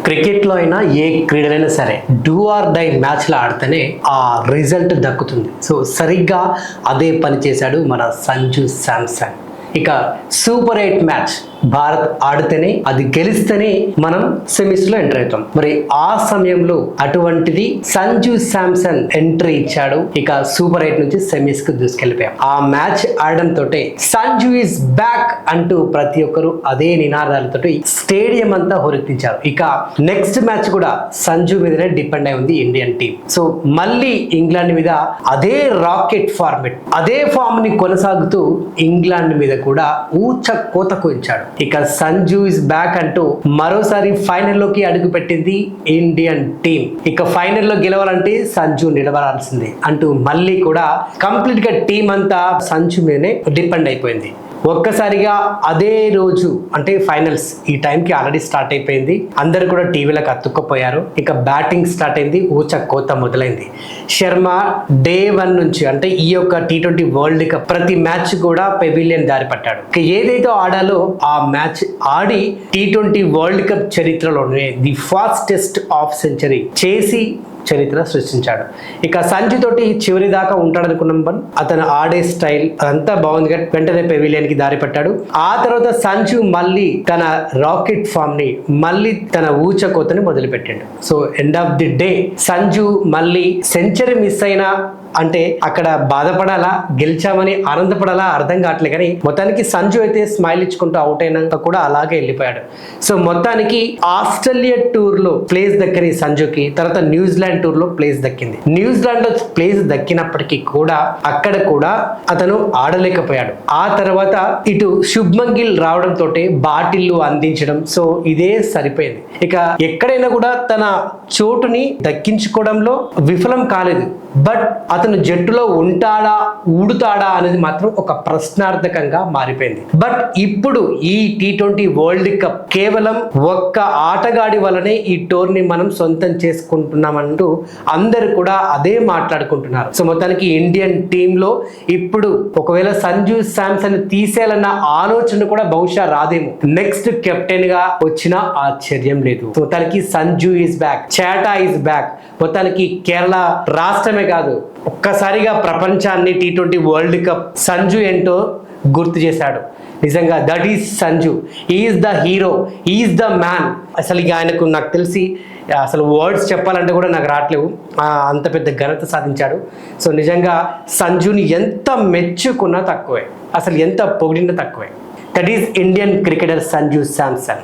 క్రికెట్లో అయినా ఏ క్రీడలైనా సరే డూ ఆర్ డై మ్యాచ్లో ఆడితేనే ఆ రిజల్ట్ దక్కుతుంది. సో సరిగ్గా అదే పని చేశాడు మన సంజు శాంసన్. ఇక సూపర్ 8 మ్యాచ్ భారత్ ఆడితేనే, అది గెలిస్తేనే మనం సెమీస్లో ఎంటర్ అవుతాం. మరి ఆ సమయంలో అటువంటిది సంజు శాంసన్ ఎంట్రీ ఇచ్చాడు. ఇక సూపర్ 8 నుంచి సెమీస్ కు దూసుకెళ్ళిపోయాం. ఆ మ్యాచ్ ఆడడంతో సంజు ఈస్ బ్యాక్ అంటూ ప్రతి ఒక్కరు అదే నినాదాలతో స్టేడియం అంతా హోరెత్తించారు. ఇక నెక్స్ట్ మ్యాచ్ కూడా సంజు మీదనే డిపెండ్ అయి ఉంది ఇండియన్ టీం. సో మళ్ళీ ఇంగ్లాండ్ మీద అదే రాకెట్ ఫార్మెట్, అదే ఫామ్ ని కొనసాగుతూ ఇంగ్లాండ్ మీద కూడా ఊచ కోత కోయించాడు. ఇక సంజు ఇస్ బ్యాక్ అంటూ మరోసారి ఫైనల్లోకి అడుగు పెట్టింది ఇండియన్ టీం. ఇక ఫైనల్లో గెలవాలంటే సంజు నిలబడాల్సిందే అంటూ మళ్ళీ కూడా కంప్లీట్ గా టీం అంతా సంజు మీదనే డిపెండ్ అయిపోయింది. ఒక్కసారిగా అదే రోజు అంటే ఫైనల్స్ ఈ టైంకి ఆల్రెడీ స్టార్ట్ అయిపోయింది. అందరు కూడా టీవీలకు అతుక్కుపోయారు. ఇక బ్యాటింగ్ స్టార్ట్ అయింది, ఊచ కోత మొదలైంది. శర్మ డే 1 నుంచి అంటే ఈ యొక్క T20 వరల్డ్ కప్ ప్రతి మ్యాచ్ కూడా పెవిలియన్ దారి పట్టాడు. ఇక ఏదైతే ఆడాలో ఆ మ్యాచ్ ఆడి T20 వరల్డ్ కప్ చరిత్రలోనే ది ఫాస్టెస్ట్ హాఫ్ సెంచరీ చేసి చరిత్ర సృష్టించాడు. ఇక సంజు తోటి చివరి దాకా ఉంటాడనుకున్నాం. అతను ఆడే స్టైల్ అదంతా బాగుంది, వెంటనే పెవిలియన్ కి దారి పట్టాడు. ఆ తర్వాత సంజు మళ్ళీ తన రాకెట్ ఫామ్ ని, మళ్ళీ తన ఊచకోతని మొదలు పెట్టాడు. So end of the day Sanju మళ్ళీ సెంచరీ మిస్ అయినా అంటే అక్కడ బాధపడాలా, గెలిచామని ఆనందపడాలా అర్థం కావట్లే. కానీ మొత్తానికి సంజు అయితే స్మైల్ ఇచ్చుకుంటూ అవుట్ అయినాక కూడా అలాగే వెళ్ళిపోయాడు. సో మొత్తానికి ఆస్ట్రేలియా టూర్ లో ప్లేస్ దక్కని సంజుకి, తర్వాత న్యూజిలాండ్ టూర్ లో ప్లేస్ దక్కింది. న్యూజిలాండ్ లో ప్లేస్ దక్కినప్పటికీ కూడా అక్కడ కూడా అతను ఆడలేకపోయాడు. ఆ తర్వాత ఇటు శుభ్మన్ గిల్ రావడంతో బాటిల్లు అందించడం, సో ఇదే సరిపోయింది. ఇక ఎక్కడైనా కూడా తన చోటుని దక్కించుకోవడంలో విఫలం కాలేదు. బట్ అతను జట్టులో ఉంటాడా, ఊడుతాడా అనేది మాత్రం ఒక ప్రశ్నార్థకంగా మారిపోయింది. బట్ ఇప్పుడు ఈ T20 వరల్డ్ కప్ కేవలం ఒక్క ఆటగాడి వల్లనే ఈ టోర్ని మనం సొంతం చేసుకుంటున్నామంటూ అందరు కూడా అదే మాట్లాడుకుంటున్నారు. సో మొత్తానికి ఇండియన్ టీంలో ఇప్పుడు ఒకవేళ సంజు శాంసన్ తీసేయాలన్న ఆలోచన కూడా బహుశా రాదేమో. నెక్స్ట్ కెప్టెన్ గా వచ్చినా ఆశ్చర్యం లేదు. మొత్తానికి సంజు ఈజ్ బ్యాక్, చాటా ఈజ్ బ్యాక్. మొత్తానికి కేరళ రాష్ట్రమే కాదు, ఒక్కసారిగా ప్రపంచాన్ని T20 వరల్డ్ కప్ సంజు ఏంటో గుర్తు చేశాడు. నిజంగా that is Sanju, is the hero, is the man. అసలు ఇక ఆయనకు నాకు తెలిసి అసలు వర్డ్స్ చెప్పాలంటే కూడా నాకు రావట్లేవు, అంత పెద్ద ఘనత సాధించాడు. సో నిజంగా సంజుని ఎంత మెచ్చుకున్నా తక్కువే, అసలు ఎంత పొగిడినా తక్కువే. That is Indian cricketer Sanju Samson.